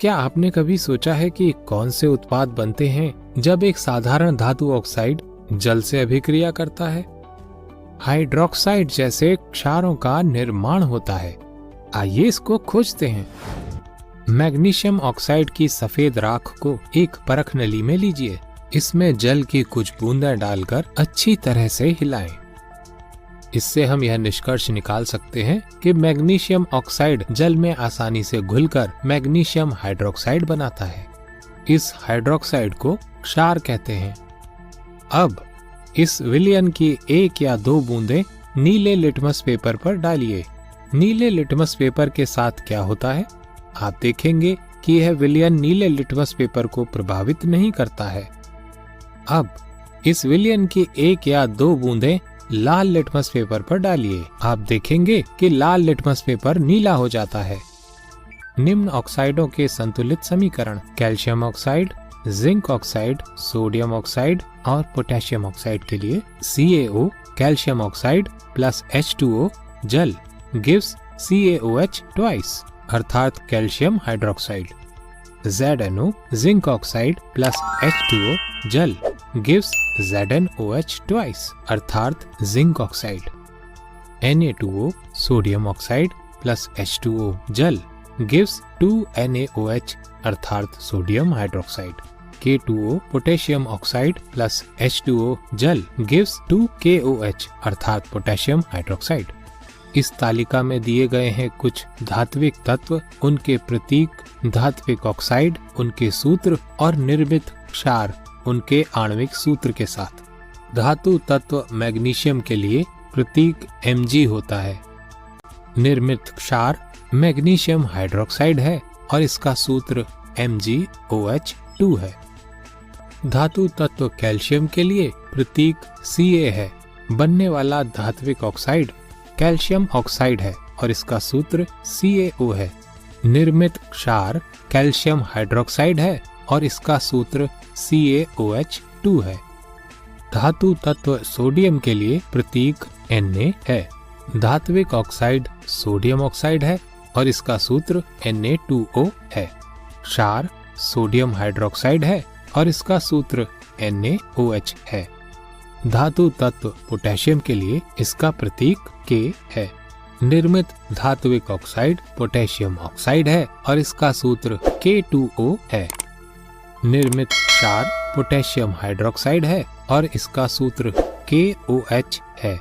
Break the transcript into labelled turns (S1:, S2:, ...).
S1: क्या आपने कभी सोचा है कि कौन से उत्पाद बनते हैं जब एक साधारण धातु ऑक्साइड जल से अभिक्रिया करता है? हाइड्रोक्साइड जैसे क्षारों का निर्माण होता है। आइए इसको खोजते हैं। मैग्नीशियम ऑक्साइड की सफेद राख को एक परख नली में लीजिए। इसमें जल की कुछ बूंदें डालकर अच्छी तरह से हिलाएं। इससे हम यह निष्कर्ष निकाल सकते हैं कि मैग्नीशियम ऑक्साइड जल में आसानी से घुलकर मैग्नीशियम हाइड्रोक्साइड बनाता है। इस हाइड्रोक्साइड को क्षार कहते हैं। अब इस विलयन की 1 या 2 बूंदें नीले लिटमस पेपर पर डालिए। नीले लिटमस पेपर के साथ क्या होता है? आप देखेंगे कि यह विलयन नीले लिटमस पेपर को प्रभावित नहीं करता है। अब इस विलयन की 1 या 2 बूंदें लाल लिटमस पेपर पर डालिए। आप देखेंगे कि लाल लिटमस पेपर नीला हो जाता है। निम्न ऑक्साइडों के संतुलित समीकरण calcium oxide, zinc oxide, sodium oxide और पोटेशियम ऑक्साइड के लिए CaO calcium oxide plus H2O जल गिव्स CaOH ट्वाइस अर्थात calcium hydroxide. ZnO zinc oxide plus H2O जल गिव्स ZnOH ट्वाइस अर्थात zinc oxide. Na2O sodium oxide plus H2O जल gives 2NaOH अर्थात sodium hydroxide. K2O potassium oxide plus H2O जल gives 2KOH अर्थात potassium hydroxide. इस तालिका में दिए गए हैं कुछ धात्विक तत्व, उनके प्रतीक, धात्विक ऑक्साइड, उनके सूत्र और निर्मित क्षार उनके आणविक सूत्र के साथ। धातु तत्व मैग्नीशियम के लिए प्रतीक Mg होता है। निर्मित क्षार मैग्नीशियम हाइड्रोक्साइड है और इसका सूत्र MgOH2 है। धातु तत्व कैल्शियम के लिए प्रतीक Ca है। बनने वाला धात्विक ऑक्साइड कैल्शियम ऑक्साइड है और इसका सूत्र CaO है। निर्मित क्षार कैल्शियम हाइड्रोक्साइड है और इसका सूत्र CaOH2 है। धातु तत्व सोडियम के लिए प्रतीक Na है। धात्विक ऑक्साइड सोडियम ऑक्साइड है और इसका सूत्र Na2O है। क्षार सोडियम हाइड्रोक्साइड है और इसका सूत्र NaOH है। धातु तत्व पोटेशियम के लिए इसका प्रतीक K है। निर्मित धात्विक ऑक्साइड पोटेशियम ऑक्साइड है और इसका सूत्र K2O है। निर्मित क्षार पोटेशियम हाइड्रोक्साइड है और इसका सूत्र KOH है।